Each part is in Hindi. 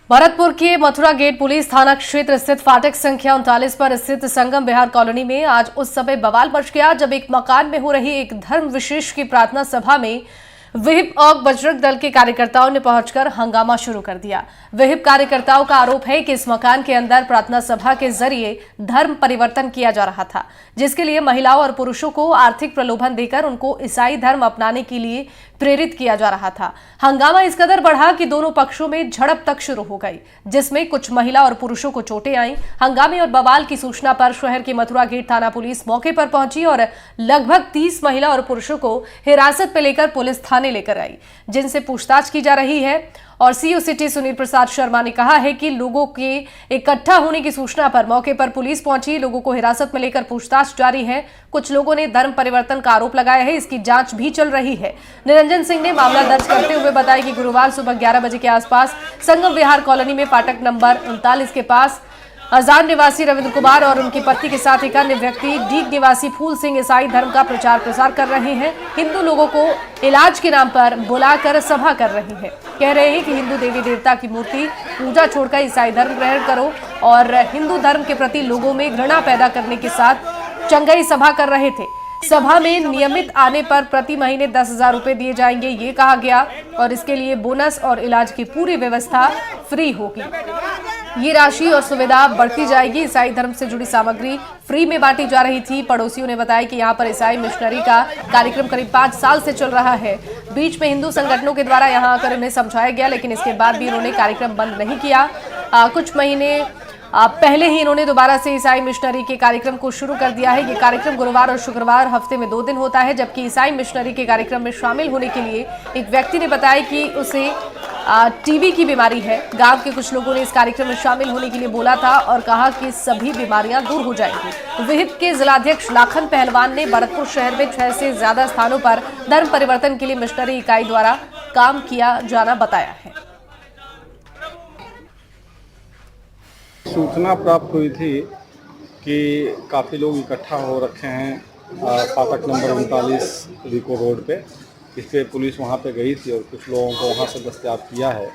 भरतपुर के मथुरा गेट पुलिस थाना क्षेत्र स्थित फाटक संख्या 39 पर स्थित संगम विहार कॉलोनी में आज उस समय बवाल मच गया जब एक मकान में हो रही एक धर्म विशेष की प्रार्थना सभा में विहिप और बजरंग दल के कार्यकर्ताओं ने पहुंचकर हंगामा शुरू कर दिया। विहिप कार्यकर्ताओं का आरोप है कि इस मकान के अंदर प्रार्थना सभा के जरिए धर्म परिवर्तन किया जा रहा था, जिसके लिए महिलाओं और पुरुषों को आर्थिक प्रलोभन देकर उनको ईसाई धर्म अपनाने के लिए प्रेरित किया जा रहा था। हंगामा इस कदर बढ़ा कि दोनों पक्षों में झड़प तक शुरू हो गई, जिसमें कुछ महिला और पुरुषों को चोटें आईं। हंगामे और बवाल की सूचना पर शहर की मथुरा गेट थाना पुलिस मौके पर पहुंची और लगभग 30 महिला और पुरुषों को हिरासत में लेकर पुलिस थाने लेकर आई, जिनसे पूछताछ की जा रही है। और सीओ सिटी सुनील प्रसाद शर्मा ने कहा है कि लोगों के इकट्ठा होने की सूचना पर मौके पर पुलिस पहुंची, लोगों को हिरासत में लेकर पूछताछ जारी है। कुछ लोगों ने धर्म परिवर्तन का आरोप लगाया है, इसकी जांच भी चल रही है। निरंजन सिंह ने मामला दर्ज करते हुए बताया कि गुरुवार सुबह 11 बजे के आसपास संगम विहार कॉलोनी में फाटक नंबर 39 के पास अजान निवासी रविंद्र कुमार और उनकी पत्नी के साथ एक अन्य व्यक्ति डीग निवासी फूल सिंह ईसाई धर्म का प्रचार प्रसार कर रहे हैं। हिंदू लोगों को इलाज के नाम पर बुलाकर सभा कर रही है। कह रहे हैं कि हिंदू देवी देवता की मूर्ति पूजा छोड़कर ईसाई धर्म ग्रहण करो और हिंदू धर्म के प्रति लोगों में घृणा पैदा करने के साथ चंगई सभा कर रहे थे। सभा में नियमित आने पर प्रति महीने 10,000 रुपए दिए जाएंगे, ये कहा गया, और इसके लिए बोनस और इलाज की पूरी व्यवस्था फ्री होगी। ये राशि और सुविधा बढ़ती जाएगी। ईसाई धर्म से जुड़ी सामग्री फ्री में बांटी जा रही थी। पड़ोसियों ने बताया कि यहाँ पर ईसाई मिशनरी का कार्यक्रम करीब 5 साल से चल रहा है। बीच में हिंदू संगठनों के द्वारा यहाँ आकर उन्हें समझाया गया, लेकिन इसके बाद भी उन्होंने कार्यक्रम बंद नहीं किया। कुछ महीने पहले ही इन्होंने दोबारा से ईसाई मिशनरी के कार्यक्रम को शुरू कर दिया है। ये कार्यक्रम गुरुवार और शुक्रवार हफ्ते में 2 दिन होता है, जबकि ईसाई मिशनरी के कार्यक्रम में शामिल होने के लिए एक व्यक्ति ने बताया कि उसे टीबी की बीमारी है। गांव के कुछ लोगों ने इस कार्यक्रम में शामिल होने के लिए बोला था और कहा कि सभी बीमारियां दूर हो जाएंगी। विहिप के जिलाध्यक्ष लाखन पहलवान ने भरतपुर शहर में 6 से ज्यादा स्थानों पर धर्म परिवर्तन के लिए मिशनरी इकाई द्वारा काम किया जाना बताया है। सूचना प्राप्त हुई थी कि काफ़ी लोग इकट्ठा हो रखे हैं फाटक नंबर 39 रिको रोड पे। इस पर पुलिस वहाँ पे गई थी और कुछ लोगों को वहाँ से दस्तयाब किया है।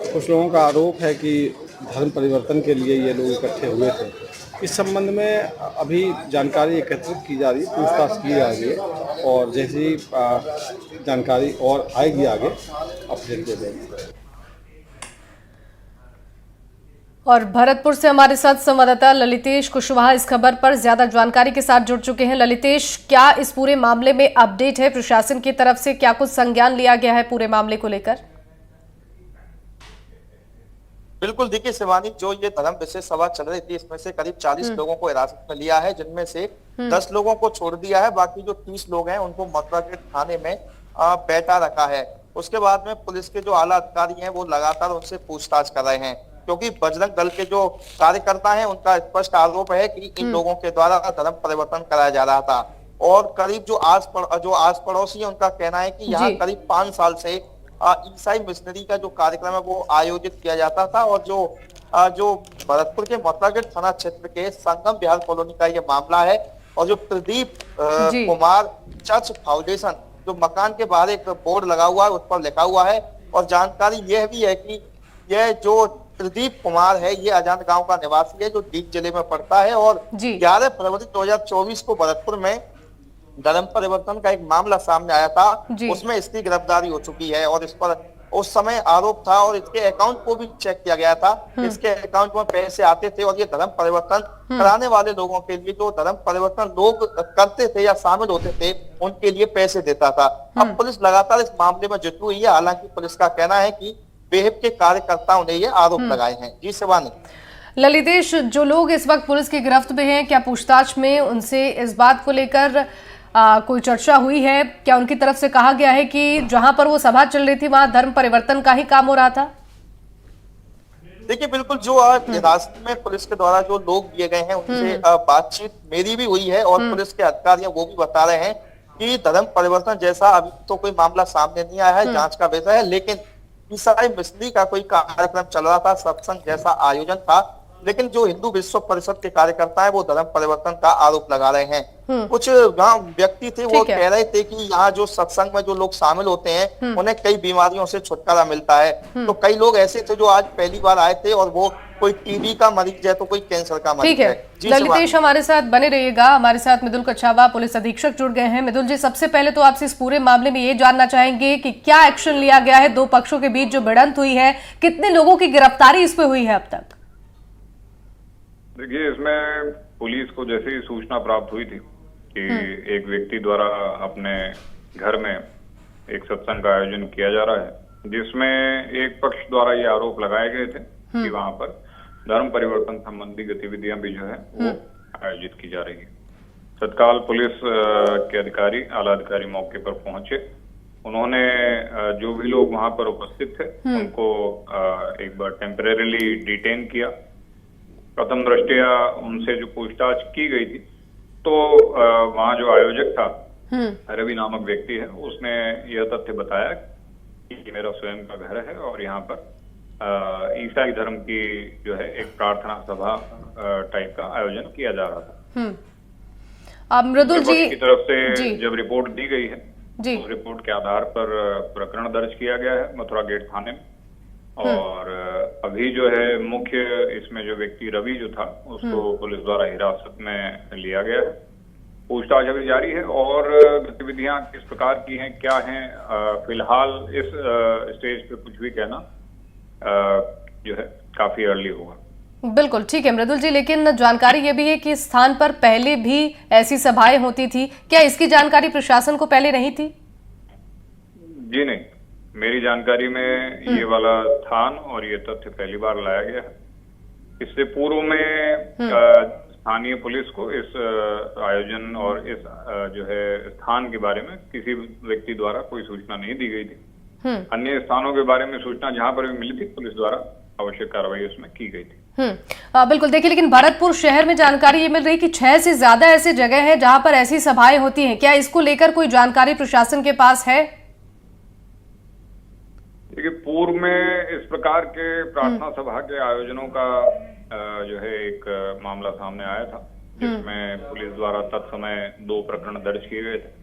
कुछ लोगों का आरोप है कि धर्म परिवर्तन के लिए ये लोग इकट्ठे हुए थे। इस संबंध में अभी जानकारी एकत्रित की जा रही है, पूछताछ की जा रही है और जैसी जानकारी और आएगी आगे अपडेट दे देंगे। और भरतपुर से हमारे साथ संवाददाता ललितेश कुशवाहा इस खबर पर ज्यादा जानकारी के साथ जुड़ चुके हैं। ललितेश, क्या इस पूरे मामले में अपडेट है? प्रशासन की तरफ से क्या कुछ संज्ञान लिया गया है पूरे मामले को लेकर? बिल्कुल, देखिए शिवानी, जो ये धर्म विशेष सभा चल रही थी इसमें से करीब 40 लोगों को हिरासत में लिया है, जिनमें से 10 लोगों को छोड़ दिया है। बाकी जो 30 लोग हैं उनको मथुरा गेट थाने में बैठा रखा है। उसके बाद में पुलिस के जो आला अधिकारी हैं वो लगातार उनसे पूछताछ कर रहे हैं, क्योंकि बजरंग दल के जो कार्यकर्ता हैं उनका स्पष्ट आरोप है कि इन लोगों के द्वारा धर्म परिवर्तन कराया जा रहा था। और करीब जो आस पड़ोसी है उनका कहना है कि यहाँ करीब 5 साल से ईसाई मिशनरी का जो कार्यक्रम है वो आयोजित किया जाता था। और जो भरतपुर के मथुरा गेट थाना क्षेत्र के संगम विहार कॉलोनी का ये मामला है। और जो प्रदीप कुमार चर्च फाउंडेशन, जो मकान के बाहर एक बोर्ड लगा हुआ है उस पर लिखा हुआ है। और जानकारी यह भी है कि यह जो प्रदीप कुमार है ये अजान गांव का निवासी है, जो डीग जिले में पड़ता है। और 11 फरवरी 2024 को भरतपुर में धर्म परिवर्तन का एक मामला सामने आया था, उसमें इसकी गिरफ्तारी हो चुकी है। और इस पर उस समय आरोप था और इसके अकाउंट को भी चेक किया गया था। इसके अकाउंट में पैसे आते थे और ये धर्म परिवर्तन कराने वाले लोगों के लिए, जो धर्म परिवर्तन लोग करते थे या शामिल होते थे, उनके लिए पैसे देता था। अब पुलिस लगातार इस मामले में जुटी हुई है। हालांकि पुलिस का कहना है कि विहिप के कार्यकर्ताओं ने ये आरोप लगाए हैं। जी शिवानी। ललितेश, जो लोग इस वक्त पुलिस की गिरफ्त में हैं, क्या पूछताछ में उनसे इस बात को लेकर कोई चर्चा हुई है? क्या उनकी तरफ से कहा गया है कि जहां पर वो सभा चल रही थी वहां धर्म परिवर्तन का ही काम हो रहा था? देखिए, बिल्कुल, जो हिरासत में पुलिस के द्वारा जो लोग दिए गए हैं उनसे बातचीत मेरी भी हुई है और पुलिस के अधिकारी वो भी बता रहे हैं कि धर्म परिवर्तन जैसा अभी तो कोई मामला सामने नहीं आया है, जांच का विषय है। लेकिन ईसाई मिशनरी का कोई कार्यक्रम चल रहा था, सत्संग जैसा आयोजन था, लेकिन जो हिंदू विश्व परिषद के कार्यकर्ता है वो धर्म परिवर्तन का आरोप लगा रहे हैं। कुछ गांव व्यक्ति थे वो कह रहे थे कि यहाँ जो सत्संग में जो लोग शामिल होते हैं उन्हें कई बीमारियों से छुटकारा मिलता है। तो कई लोग ऐसे थे जो आज पहली बार आए थे और वो कोई टीबी का मरीज है तो कोई कैंसर का मरीज है। ललितेश हमारे साथ बने रहिएगा। हमारे साथ मृदुल कछावा पुलिस अधीक्षक जुड़ गए हैं। मृदुल जी, सबसे पहले तो आपसे इस पूरे मामले में ये जानना चाहेंगे कि क्या एक्शन लिया गया है, दो पक्षों के बीच जो भिड़ंत हुई है, कितने लोगों की गिरफ्तारी इस पे हुई है अब तक? देखिए, इसमें पुलिस को जैसे ही सूचना प्राप्त हुई थी कि एक व्यक्ति द्वारा अपने घर में एक सत्संग का आयोजन किया जा रहा है, जिसमें एक पक्ष द्वारा ये आरोप लगाए गए थे कि वहां पर धर्म परिवर्तन संबंधी गतिविधियां भी जो है वो आयोजित की जा रही है। तत्काल पुलिस के अधिकारी, आला अधिकारी मौके पर पहुंचे। उन्होंने जो भी लोग वहां पर उपस्थित थे उनको एक बार टेम्परेरीली डिटेन किया। प्रथम दृष्टया उनसे जो पूछताछ की गई थी तो वहां जो आयोजक था रवि नामक व्यक्ति है, उसने यह तथ्य बताया कि मेरा स्वयं का घर है और यहाँ पर ईसाई धर्म की जो है एक प्रार्थना सभा टाइप का आयोजन किया जा रहा था। मृदुल जी की तरफ से जब रिपोर्ट दी गई है उस रिपोर्ट के आधार पर प्रकरण दर्ज किया गया है मथुरा गेट थाने में। और अभी जो है मुख्य इसमें जो व्यक्ति रवि जो था उसको पुलिस द्वारा हिरासत में लिया गया है। पूछताछ अभी जारी है और गतिविधियां किस प्रकार की हैं, क्या हैं, फिलहाल इस स्टेज पे कुछ भी कहना जो है काफी अर्ली होगा। बिल्कुल ठीक है मृदुल जी, लेकिन जानकारी ये भी है कि इस स्थान पर पहले भी ऐसी सभाएं होती थी, क्या इसकी जानकारी प्रशासन को पहले नहीं थी? जी नहीं, मेरी जानकारी में ये वाला स्थान और ये तथ्य पहली बार लाया गया है। इससे पूर्व में स्थानीय पुलिस को इस आयोजन और इस जो है स्थान के बारे में किसी व्यक्ति द्वारा कोई सूचना नहीं दी गई थी। अन्य स्थानों के बारे में सूचना जहां पर भी मिली थी पुलिस द्वारा आवश्यक कार्रवाई उसमें की गई थी। बिल्कुल, देखिए लेकिन भरतपुर शहर में जानकारी ये मिल रही कि 6 से ज्यादा ऐसी जगह है जहां पर ऐसी सभाएं होती हैं। क्या इसको लेकर कोई जानकारी प्रशासन के पास है? देखिए, पूर्व में इस प्रकार के प्रार्थना सभा के आयोजनों का जो है एक मामला सामने आया था, जिसमें पुलिस द्वारा तत्समय 2 प्रकरण दर्ज किए गए थे।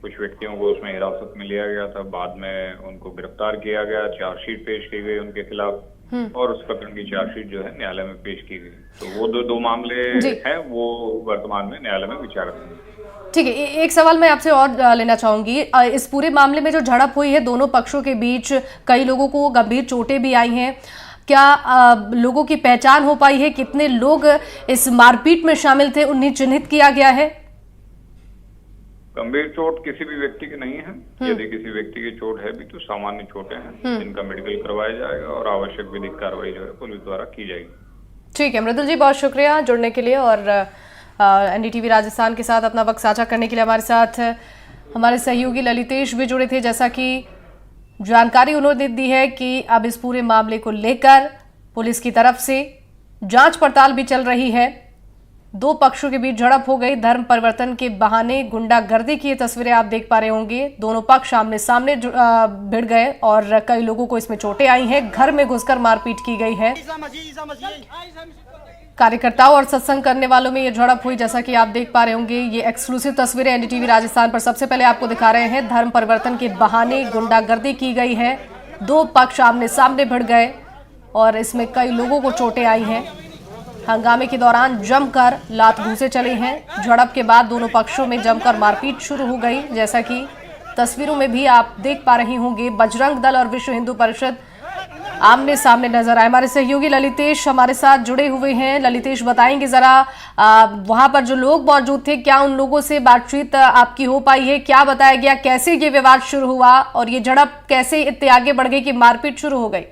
कुछ व्यक्तियों को उसमें हिरासत में लिया गया था, बाद में उनको गिरफ्तार किया गया, चार्जशीट पेश की गई उनके खिलाफ और उस प्रकरण की चार्जशीट जो है न्यायालय में पेश की गई। तो वो दो मामले हैं, वो वर्तमान में न्यायालय में विचाराधीन है। ठीक है, एक सवाल मैं आपसे और लेना चाहूंगी। इस पूरे मामले में जो झड़प हुई है दोनों पक्षों के बीच, कई लोगों को गंभीर चोटें भी आई हैं। क्या लोगों की पहचान हो पाई है? कितने लोग इस मारपीट में शामिल थे, उन्हें चिन्हित किया गया है? गंभीर चोट किसी भी व्यक्ति की नहीं है। यदि किसी व्यक्ति की चोट है भी तो सामान्य चोटें हैं, जिनका मेडिकल करवाया जाएगा और आवश्यक विधिक कार्रवाई जो है पुलिस द्वारा की जाएगी। ठीक है मृदुल जी, बहुत शुक्रिया जुड़ने के लिए और एनडीटीवी राजस्थान के साथ अपना वक्त साझा करने के लिए। हमारे साथ हमारे सहयोगी ललितेश भी जुड़े थे। जैसा कि जानकारी उन्होंने दी है कि अब इस पूरे मामले को लेकर पुलिस की तरफ से जांच पड़ताल भी चल रही है। 2 पक्षों के बीच झड़प हो गई, धर्म परिवर्तन के बहाने गुंडागर्दी की ये तस्वीरें आप देख पा रहे होंगे। दोनों पक्ष आमने सामने भिड़ गए और कई लोगों को इसमें चोटें आई हैं। घर में घुसकर मारपीट की गई है। कार्यकर्ताओं और सत्संग करने वालों में ये झड़प हुई, जैसा कि आप देख पा रहे होंगे। ये एक्सक्लूसिव तस्वीरें एनडीटीवी राजस्थान पर सबसे पहले आपको दिखा रहे हैं। धर्म परिवर्तन के बहाने गुंडागर्दी की गई है, 2 पक्ष आमने सामने भिड़ गए और इसमें कई लोगों को चोटें आई हैं। हंगामे के दौरान जमकर लात घूंसे चले हैं। झड़प के बाद दोनों पक्षों में जमकर मारपीट शुरू हो गई, जैसा कि तस्वीरों में भी आप देख पा रही होंगे। बजरंग दल और विश्व हिंदू परिषद आमने सामने नजर आए। हमारे सहयोगी ललितेश हमारे साथ जुड़े हुए हैं। ललितेश, बताएंगे जरा वहां पर जो लोग मौजूद थे, क्या उन लोगों से बातचीत आपकी हो पाई है? क्या बताया गया, कैसे ये विवाद शुरू हुआ और ये झड़प कैसे इतने आगे बढ़ गई कि मारपीट शुरू हो गई?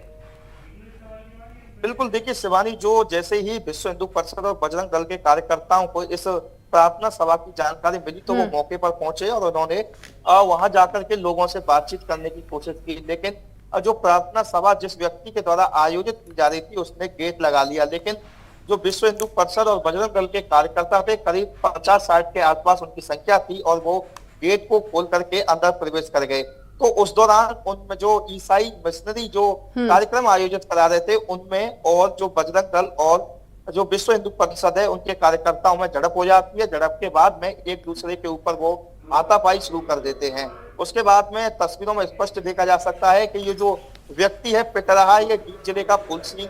बिल्कुल, देखिए शिवानी, जो जैसे ही विश्व हिंदू परिषद और बजरंग दल के कार्यकर्ताओं को इस प्रार्थना सभा की जानकारी मिली तो वो मौके पर पहुंचे और उन्होंने वहां जाकर के लोगों से बातचीत करने की कोशिश की। लेकिन जो प्रार्थना सभा जिस व्यक्ति के द्वारा आयोजित की जा रही थी उसने गेट लगा लिया। लेकिन जो विश्व हिंदू परिषद और बजरंग दल के कार्यकर्ता थे, करीब 50-60 के आसपास उनकी संख्या थी और वो गेट को खोल करके अंदर प्रवेश कर गए। तो उस दौरान उनमें जो ईसाई मिशनरी जो कार्यक्रम आयोजित करा रहे थे उनमें और जो बजरंग दल और जो विश्व हिंदू परिषद है उनके कार्यकर्ताओं में झड़प हो जाती है। झड़प के बाद में एक दूसरे के ऊपर वो हाथापाई शुरू कर देते हैं। उसके बाद में तस्वीरों में स्पष्ट देखा जा सकता है कि ये जो व्यक्ति है पिट रहा है, ये जींद जिले का फूल सिंह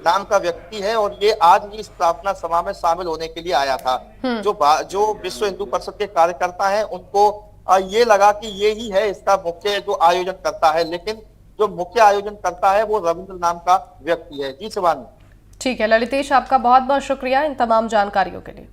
नाम का व्यक्ति है और ये आज ही इस प्रार्थना सभा में शामिल होने के लिए आया था। जो विश्व हिंदू परिषद के कार्यकर्ता हैं उनको ये लगा कि ये ही है इसका मुख्य जो आयोजन करता है, लेकिन जो मुख्य आयोजन करता है वो रविंद्र नाम का व्यक्ति है। जी शिवानी। ठीक है ललितेश, आपका बहुत बहुत शुक्रिया इन तमाम जानकारियों के लिए।